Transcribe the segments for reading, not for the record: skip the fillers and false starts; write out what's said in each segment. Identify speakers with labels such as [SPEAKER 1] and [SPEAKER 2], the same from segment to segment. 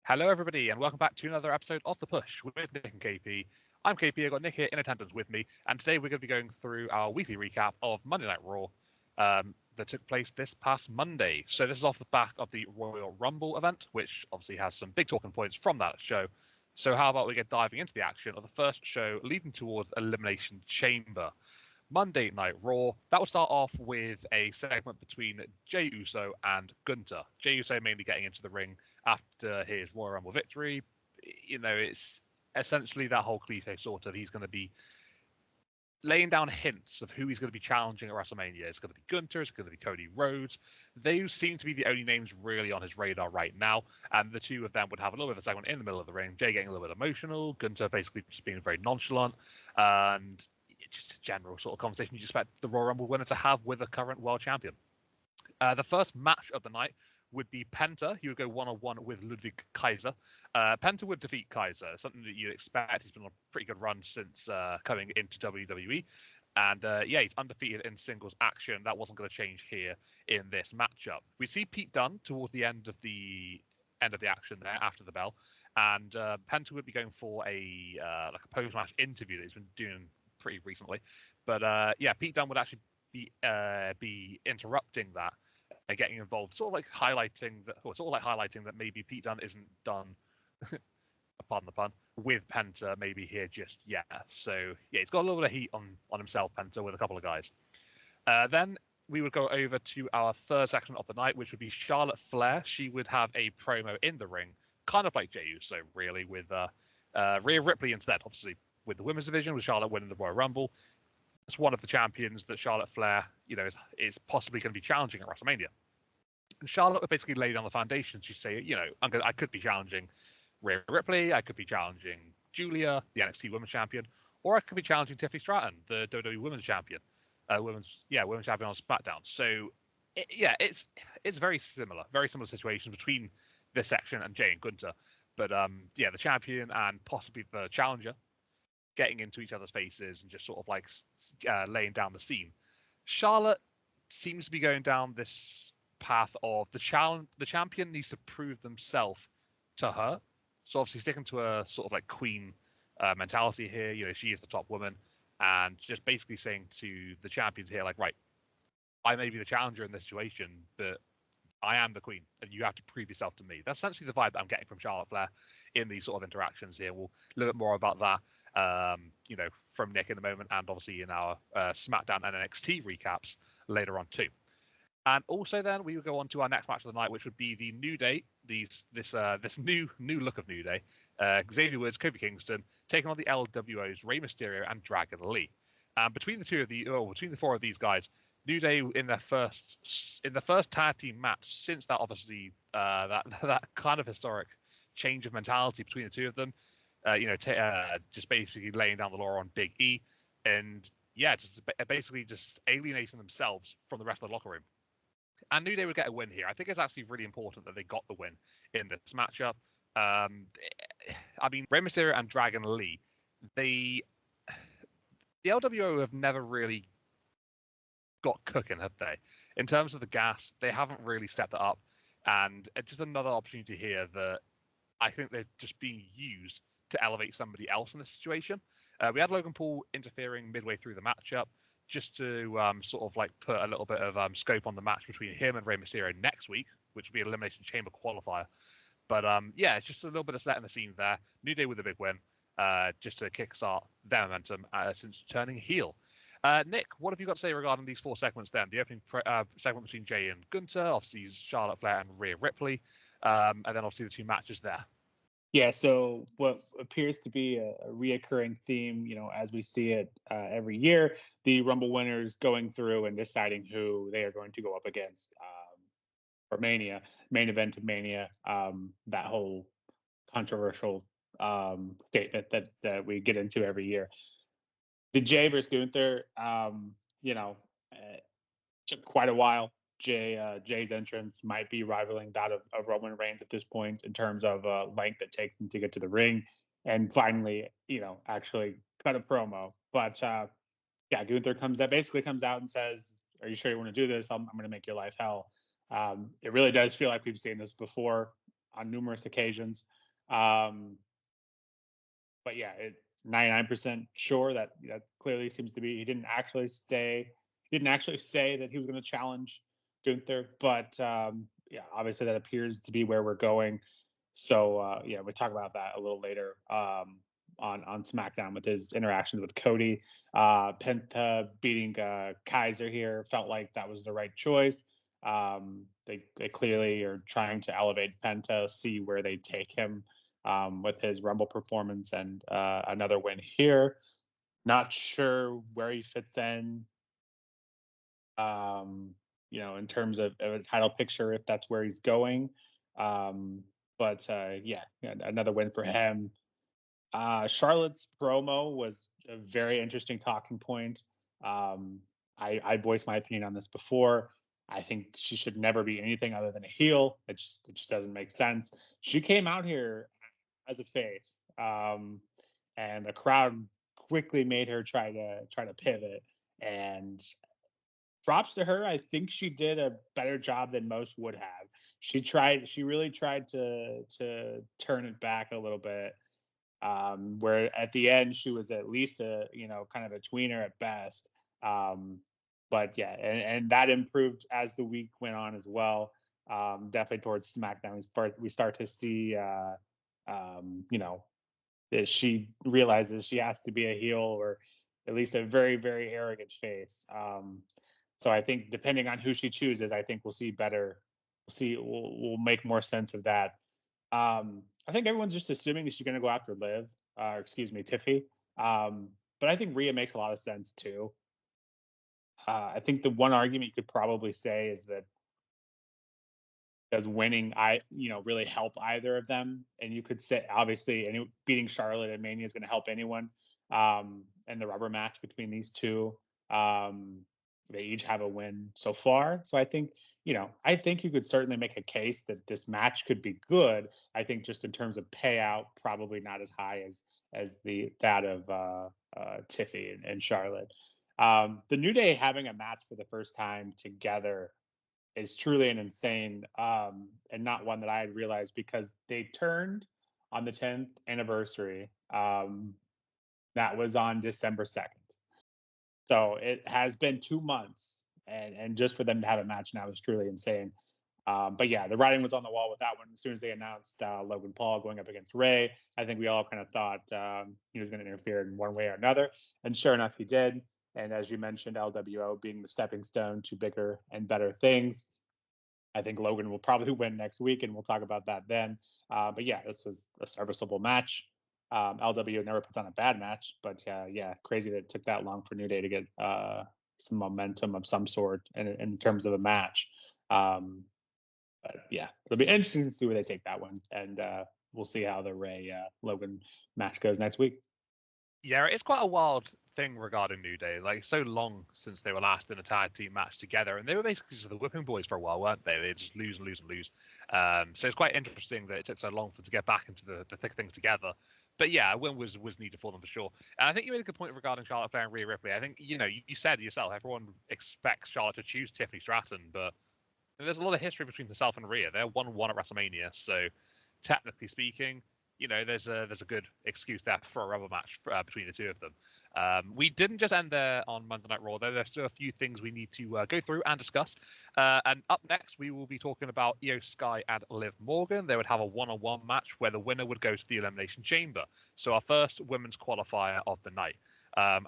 [SPEAKER 1] Hello, everybody, and welcome back to another episode of The Push with Nick and KP. I'm KP, I've got Nick here in attendance with me, and today we're going to be going through our weekly recap of Monday Night Raw that took place this past Monday. So this is off the back of the Royal Rumble event, which obviously has some big talking points from that show. So how about we get diving into the action of the first show leading towards Elimination Chamber. Monday Night Raw, that would start off with a segment between Jeyuso and Gunther. Jeyuso mainly getting into the ring after his Royal Rumble victory. You know, it's essentially that whole cliche sort of, he's going to be laying down hints of who he's going to be challenging at WrestleMania. It's going to be Gunther, it's going to be Cody Rhodes. Those seem to be the only names really on his radar right now, and the two of them would have a little bit of a segment in the middle of the ring. Jey getting a little bit emotional, Gunther basically just being very nonchalant, and just a general sort of conversation you expect the Royal Rumble winner to have with a current world champion. The first match of the night would be Penta. He would go one-on-one with Ludwig Kaiser. Penta would defeat Kaiser, something that you'd expect. He's been on a pretty good run since coming into WWE. And he's undefeated in singles action. That wasn't going to change here in this matchup. We see Pete Dunne towards the end of the action there after the bell. And Penta would be going for a post-match interview that he's been doing pretty recently, but Pete Dunne would actually be interrupting that and getting involved, sort of like highlighting that maybe Pete Dunne isn't done, pardon the pun, with Penta maybe here just yet. So yeah, he's got a little bit of heat on himself, Penta, with a couple of guys. Then we would go over to our third section of the night, which would be Charlotte Flair. She would have a promo in the ring, kind of like Jey Uso, really, with Rhea Ripley instead, obviously. With the women's division, with Charlotte winning the Royal Rumble, it's one of the champions that Charlotte Flair, is possibly going to be challenging at WrestleMania. And Charlotte would basically lay down the foundation. She'd say, I could be challenging Rhea Ripley, I could be challenging Julia, the NXT Women's Champion, or I could be challenging Tiffany Stratton, the WWE Women's Champion, Women's Champion on SmackDown. So, it's very similar situations between this section and Jey and Gunther. But the champion and possibly the challenger getting into each other's faces and just sort of like laying down the scene. Charlotte seems to be going down this path of the champion needs to prove themselves to her. So obviously sticking to a sort of like queen mentality here. She is the top woman, and just basically saying to the champions here, like, right, I may be the challenger in this situation, but I am the queen, and you have to prove yourself to me. That's essentially the vibe that I'm getting from Charlotte Flair in these sort of interactions here. We'll a little bit more about that, from Nick in a moment, and obviously in our SmackDown and NXT recaps later on too. And also then we would go on to our next match of the night, which would be the New Day, this new look of New Day, Xavier Woods, Kofi Kingston, taking on the LWOs, Rey Mysterio and Dragon Lee. Between the four of these guys, New Day in the first tag team match since that obviously that kind of historic change of mentality between the two of them, just basically laying down the law on Big E, and basically just alienating themselves from the rest of the locker room. And New Day would get a win here. I think it's actually really important that they got the win in this matchup. Rey Mysterio and Dragon Lee, the LWO have never really got cooking, have they? In terms of the gas, they haven't really stepped it up, and it's just another opportunity here that I think they're just being used to elevate somebody else in the situation. We had Logan Paul interfering midway through the matchup just to sort of like put a little bit of scope on the match between him and Rey Mysterio next week, which will be an Elimination Chamber qualifier. But it's just a little bit of setting the scene there. New Day with a big win, just to kickstart their momentum since turning heel. Nick, what have you got to say regarding these four segments then? The opening segment between Jey and Gunther, obviously Charlotte Flair and Rhea Ripley, and then obviously the two matches there.
[SPEAKER 2] Yeah, so what appears to be a reoccurring theme, as we see it every year, the Rumble winners going through and deciding who they are going to go up against for Mania, main event of Mania, that whole controversial statement that we get into every year. The Jey versus Gunther, took quite a while. Jey's entrance might be rivaling that of Roman Reigns at this point in terms of length it takes him to get to the ring and finally, actually cut a promo. But Gunther comes out and says, "Are you sure you want to do this? I'm going to make your life hell." It really does feel like we've seen this before. on numerous occasions. But yeah, 99% sure that clearly seems to be. He didn't actually say that he was going to challenge Gunther, but yeah, obviously that appears to be where we're going. So yeah, we'll talk about that a little later on SmackDown with his interactions with Cody. Penta beating Kaiser here felt like that was the right choice. They clearly are trying to elevate Penta, see where they take him with his Rumble performance and another win here. Not sure where he fits in, in terms of a title picture, if that's where he's going. But yeah, another win for him. Charlotte's promo was a very interesting talking point. I voiced my opinion on this before. I think she should never be anything other than a heel. It just doesn't make sense. She came out here as a face, and the crowd quickly made her try to pivot. And props to her. I think she did a better job than most would have. She really tried to turn it back a little bit. Where at the end she was at least a kind of a tweener at best. But yeah, and that improved as the week went on as well. Definitely towards SmackDown, we start to see that she realizes she has to be a heel, or at least a very, very arrogant face. So I think depending on who she chooses, I think we'll see better. We'll make more sense of that. I think everyone's just assuming that she's going to go after Tiffy. But I think Rhea makes a lot of sense too. I think the one argument you could probably say is that does winning really help either of them? And you could say obviously beating Charlotte at Mania is going to help anyone. And the rubber match between these two, they each have a win so far. So I think you could certainly make a case that this match could be good. I think just in terms of payout, probably not as high as that of Tiffy and Charlotte. The New Day having a match for the first time together is truly an insane and not one that I had realized, because they turned on the 10th anniversary. That was on December 2nd. So it has been 2 months, and just for them to have a match now is truly insane. But yeah, the writing was on the wall with that one. As soon as they announced Logan Paul going up against Ray, I think we all kind of thought he was going to interfere in one way or another. And sure enough, he did. And as you mentioned, LWO being the stepping stone to bigger and better things. I think Logan will probably win next week, and we'll talk about that then. But yeah, this was a serviceable match. LW never puts on a bad match, but yeah, crazy that it took that long for New Day to get some momentum of some sort in terms of a match. But yeah, it'll be interesting to see where they take that one, and we'll see how the Ray Logan match goes next week.
[SPEAKER 1] Yeah, it's quite a wild thing regarding New Day. Like, so long since they were last in a tag team match together, and they were basically just the whipping boys for a while, weren't they? They just lose and lose and lose. So it's quite interesting that it took so long for them to get back into the thick of things together. But yeah, a win was needed for them for sure. And I think you made a good point regarding Charlotte Flair and Rhea Ripley. I think, you said yourself, everyone expects Charlotte to choose Tiffany Stratton, but there's a lot of history between herself and Rhea. They're 1-1 at WrestleMania, so technically speaking, there's a good excuse there for a rubber match between the two of them. We didn't just end there on Monday Night Raw, though. There's still a few things we need to go through and discuss. And up next, we will be talking about Io Sky and Liv Morgan. They would have a one-on-one match where the winner would go to the Elimination Chamber. So our first women's qualifier of the night. Of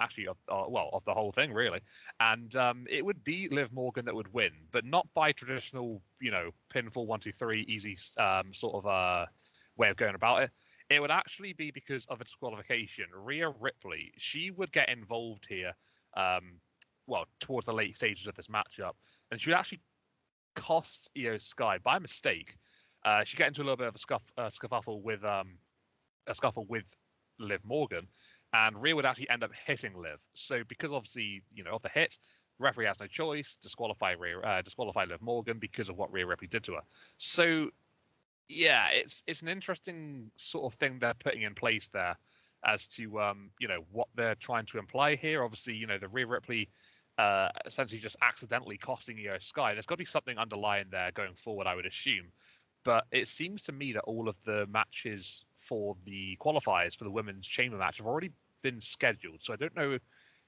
[SPEAKER 1] the whole thing, really. And it would be Liv Morgan that would win, but not by traditional, pinfall 1, 2, 3, easy sort of way of going about it. It would actually be because of a disqualification. Rhea Ripley, she would get involved here, towards the late stages of this matchup, and she would actually cost Io Sky by mistake. She'd get into a little bit of a scuffle with Liv Morgan, and Rhea would actually end up hitting Liv. So because obviously, of the hit, referee has no choice, disqualify Liv Morgan because of what Rhea Ripley did to her. So yeah, it's an interesting sort of thing they're putting in place there as to what they're trying to imply here. Obviously, the Rhea Ripley essentially just accidentally costing Io Sky. There's got to be something underlying there going forward, I would assume. But it seems to me that all of the matches for the qualifiers for the women's chamber match have already been scheduled. So I don't know.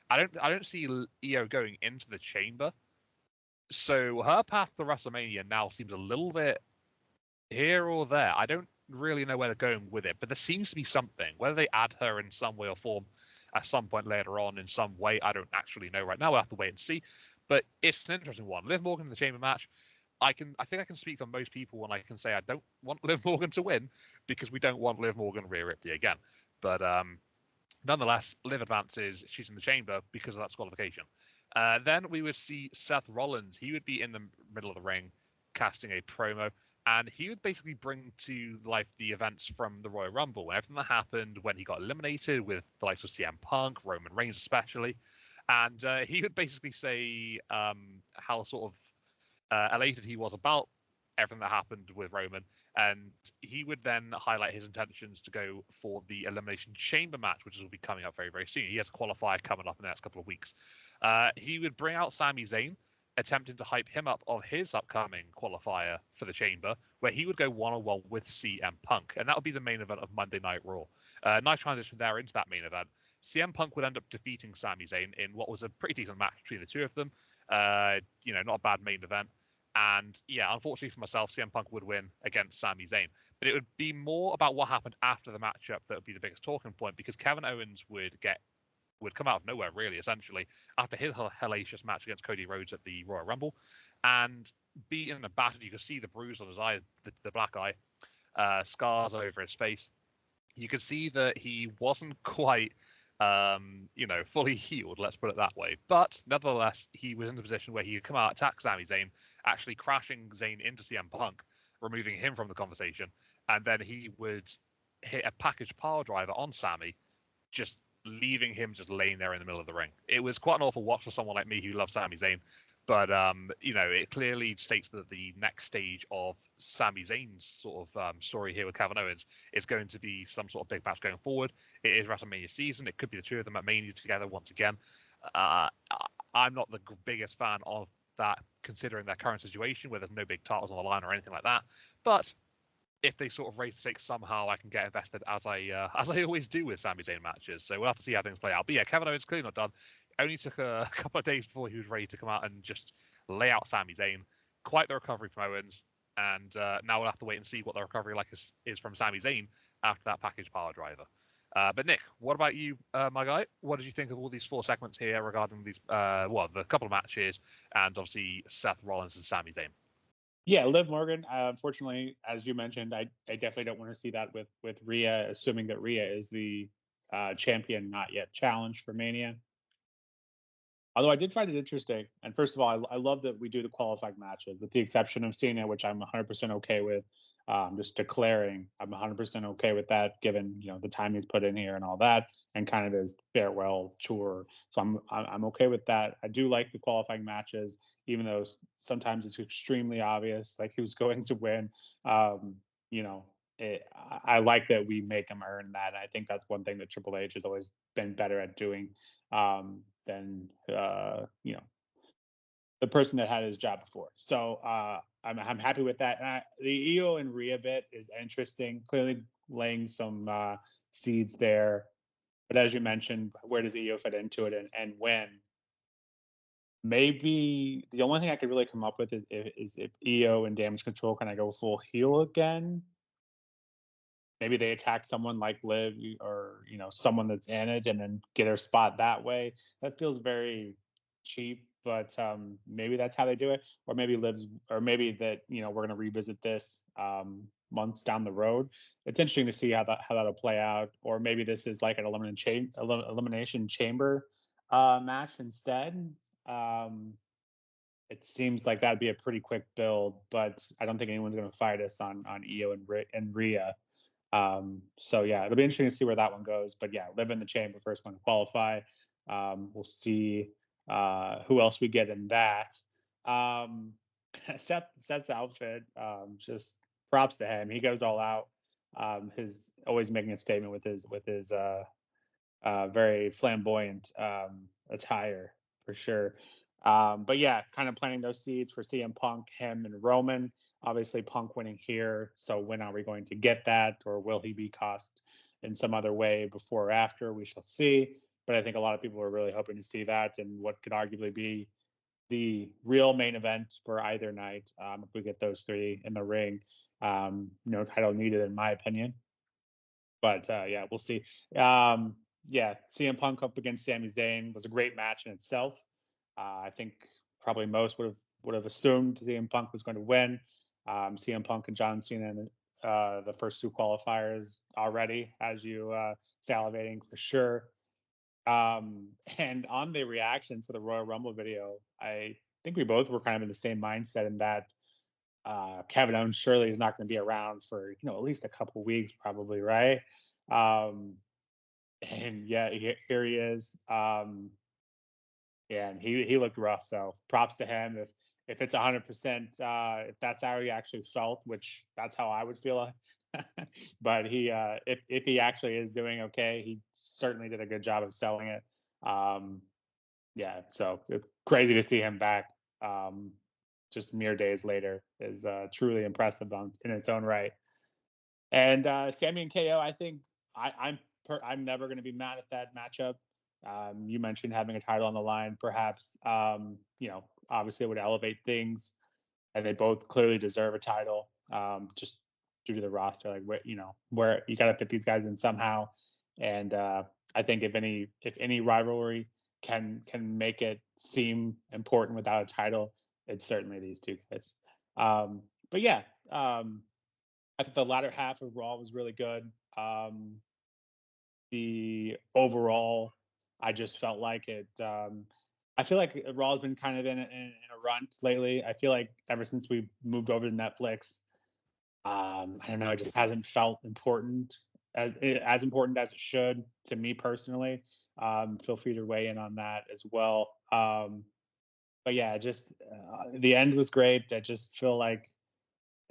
[SPEAKER 1] I don't see Io going into the chamber. So her path to WrestleMania now seems a little bit here or there. I don't really know where they're going with it, but there seems to be something. Whether they add her in some way or form at some point later on in some way, I don't actually know right now. We'll have to wait and see. But it's an interesting one. Liv Morgan in the chamber match. I think I can speak for most people when I can say I don't want Liv Morgan to win because we don't want Liv Morgan Rhea Ripley again. But nonetheless, Liv advances. She's in the chamber because of that disqualification. Then we would see Seth Rollins. He would be in the middle of the ring casting a promo, and he would basically bring to life the events from the Royal Rumble and everything that happened when he got eliminated with the likes of CM Punk, Roman Reigns especially. And he would basically say how sort of elated he was about everything that happened with Roman, and he would then highlight his intentions to go for the Elimination Chamber match, which will be coming up very, very soon. He has a qualifier coming up in the next couple of weeks. He would bring out Sami Zayn, attempting to hype him up of his upcoming qualifier for the Chamber, where he would go one-on-one with CM Punk, and that would be the main event of Monday Night Raw. Nice transition there into that main event. CM Punk would end up defeating Sami Zayn in what was a pretty decent match between the two of them. Not a bad main event. And yeah, unfortunately for myself, CM Punk would win against Sami Zayn. But it would be more about what happened after the matchup that would be the biggest talking point, because Kevin Owens would come out of nowhere, really, essentially, after his hellacious match against Cody Rhodes at the Royal Rumble, and be in a battered. You could see the bruise on his eye, the black eye, scars over his face. You could see that he wasn't quite fully healed, let's put it that way. But nevertheless, he was in the position where he could come out, attack Sami Zayn, actually crashing Zayn into CM Punk, removing him from the conversation, and then he would hit a package power driver on Sami, just leaving him just laying there in the middle of the ring. It was quite an awful watch for someone like me who loves Sami Zayn. But, it clearly states that the next stage of Sami Zayn's sort of story here with Kevin Owens is going to be some sort of big match going forward. It is WrestleMania season. It could be the two of them at Mania together once again. I'm not the biggest fan of that, considering their current situation where there's no big titles on the line or anything like that. But if they sort of raise the stakes somehow, I can get invested as I always do with Sami Zayn matches. So we'll have to see how things play out. But yeah, Kevin Owens clearly not done. Only took a couple of days before he was ready to come out and just lay out Sami Zayn. Quite the recovery from Owens. And now we'll have to wait and see what the recovery is from Sami Zayn after that package power driver. But Nick, what about you, my guy? What did you think of all these 4 segments here regarding these, the couple of matches and obviously Seth Rollins and Sami Zayn?
[SPEAKER 2] Yeah, Liv Morgan. Unfortunately, as you mentioned, I definitely don't want to see that with Rhea, assuming that Rhea is the champion not yet challenged for Mania. Although I did find it interesting, and first of all, I love that we do the qualifying matches, with the exception of Cena, which I'm 100% okay with. Just declaring, I'm 100% okay with that, given the time he's put in here and all that, and kind of his farewell tour. So I'm okay with that. I do like the qualifying matches, even though sometimes it's extremely obvious, like who's going to win. I like that we make him earn that. And I think that's one thing that Triple H has always been better at doing than the person that had his job before. So I'm happy with that. And the Io and Rhea bit is interesting, clearly laying some seeds there. But as you mentioned, where does Io fit into it and when? Maybe the only thing I could really come up with is if Io and Damage Control kind of go full heel again. Maybe they attack someone like Liv or someone that's in it and then get her spot that way. That feels very cheap, but maybe that's how they do it. Or maybe that we're going to revisit this months down the road. It's interesting to see how that'll play out. Or maybe this is like an elimination chamber match instead. It seems like that'd be a pretty quick build, but I don't think anyone's going to fight us on Io and Rhea. So yeah, it'll be interesting to see where that one goes. But yeah, Liv in the chamber, first one to qualify. We'll see who else we get in that. Seth's outfit, just props to him. He goes all out. His always making a statement with his very flamboyant attire for sure. But yeah, kind of planting those seeds for CM Punk, him, and Roman. Obviously, Punk winning here. So when are we going to get that, or will he be cost in some other way before or after? We shall see. But I think a lot of people are really hoping to see that, and what could arguably be the real main event for either night. If we get those three in the ring, no title needed, in my opinion. But yeah, we'll see. Yeah, CM Punk up against Sami Zayn was a great match in itself. I think probably most would have assumed CM Punk was going to win. CM Punk and John Cena in the first two qualifiers already, as you salivating for sure. And on the reaction to the Royal Rumble video, I think we both were kind of in the same mindset in that Kevin Owens surely is not going to be around for at least a couple weeks, probably, right? Um, and yeah, here he is. Yeah, and he looked rough though. Props to him. If it's 100%, if that's how he actually felt, which that's how I would feel. But if he actually is doing okay, he certainly did a good job of selling it. Yeah, so it's crazy to see him back. Just mere days later is truly impressive in its own right. And Sammy and KO, I think I'm never going to be mad at that matchup. You mentioned having a title on the line, perhaps. Obviously it would elevate things, and they both clearly deserve a title. Just due to the roster, like where you got to fit these guys in somehow. And I think if any rivalry can make it seem important without a title, it's certainly these two guys. But yeah, I think the latter half of Raw was really good. The overall, I just felt like it. I feel like Raw has been kind of in a rut lately. I feel like ever since we moved over to Netflix, I don't know, it just hasn't felt important as important as it should to me personally. Feel free to weigh in on that as well. But yeah, just the end was great. I just feel like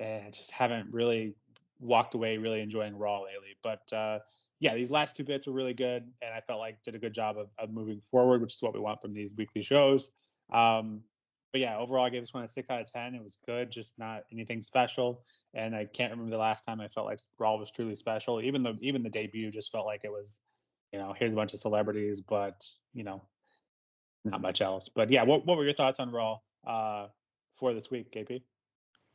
[SPEAKER 2] I just haven't really walked away really enjoying Raw lately. But yeah, these last two bits were really good, and I felt like did a good job of moving forward, which is what we want from these weekly shows. But yeah, overall, I gave this one a 6 out of 10. It was good, just not anything special. And I can't remember the last time I felt like Raw was truly special. Even the debut just felt like it was, here's a bunch of celebrities, but not much else. But yeah, what were your thoughts on Raw for this week, KP?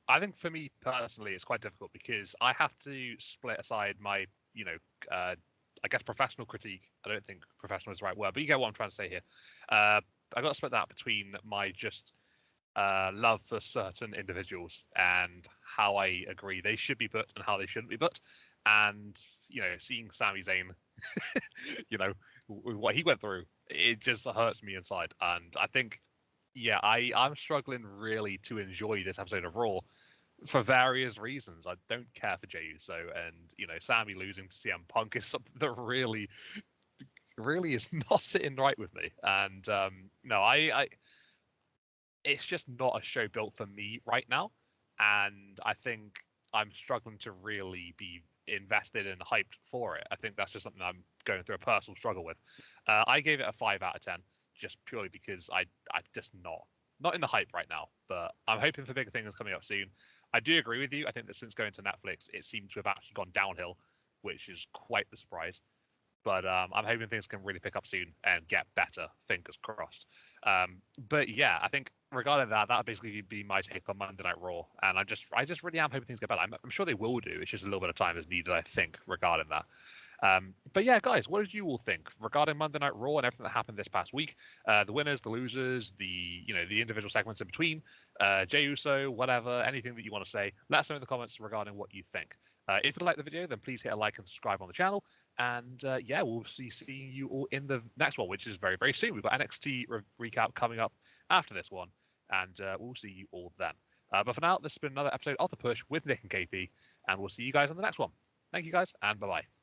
[SPEAKER 1] I think for me personally, it's quite difficult because I have to split aside my, I guess professional critique. I don't think professional is the right word, but you get what I'm trying to say here. I got to split that between my just love for certain individuals and how I agree they should be put and how they shouldn't be put. And, seeing Sami Zayn, what he went through, it just hurts me inside. And I think, yeah, I'm struggling really to enjoy this episode of Raw for various reasons. I don't care for jeyuso, and Sammy losing to CM Punk is something that really, really is not sitting right with me. And no, I it's just not a show built for me right now, and I think I'm struggling to really be invested and hyped for it. I think that's just something I'm going through a personal struggle with. I gave it a 5 out of 10 just purely because I'm just not in the hype right now, but I'm hoping for bigger things coming up soon. I do agree with you. I think that since going to Netflix, it seems to have actually gone downhill, which is quite the surprise. But I'm hoping things can really pick up soon and get better. Fingers crossed. But yeah, I think regarding that would basically be my take on Monday Night Raw. And I just really am hoping things get better. I'm sure they will do. It's just a little bit of time is needed, I think, regarding that. But yeah, guys, what did you all think regarding Monday Night Raw and everything that happened this past week? The winners, the losers, the individual segments in between, jeyuso, whatever, anything that you want to say. Let us know in the comments regarding what you think. If you like the video, then please hit a like and subscribe on the channel. And yeah, we'll be seeing you all in the next one, which is very, very soon. We've got NXT recap coming up after this one, and we'll see you all then. But for now, this has been another episode of The Push with Nick and KP, and we'll see you guys on the next one. Thank you guys, and bye-bye.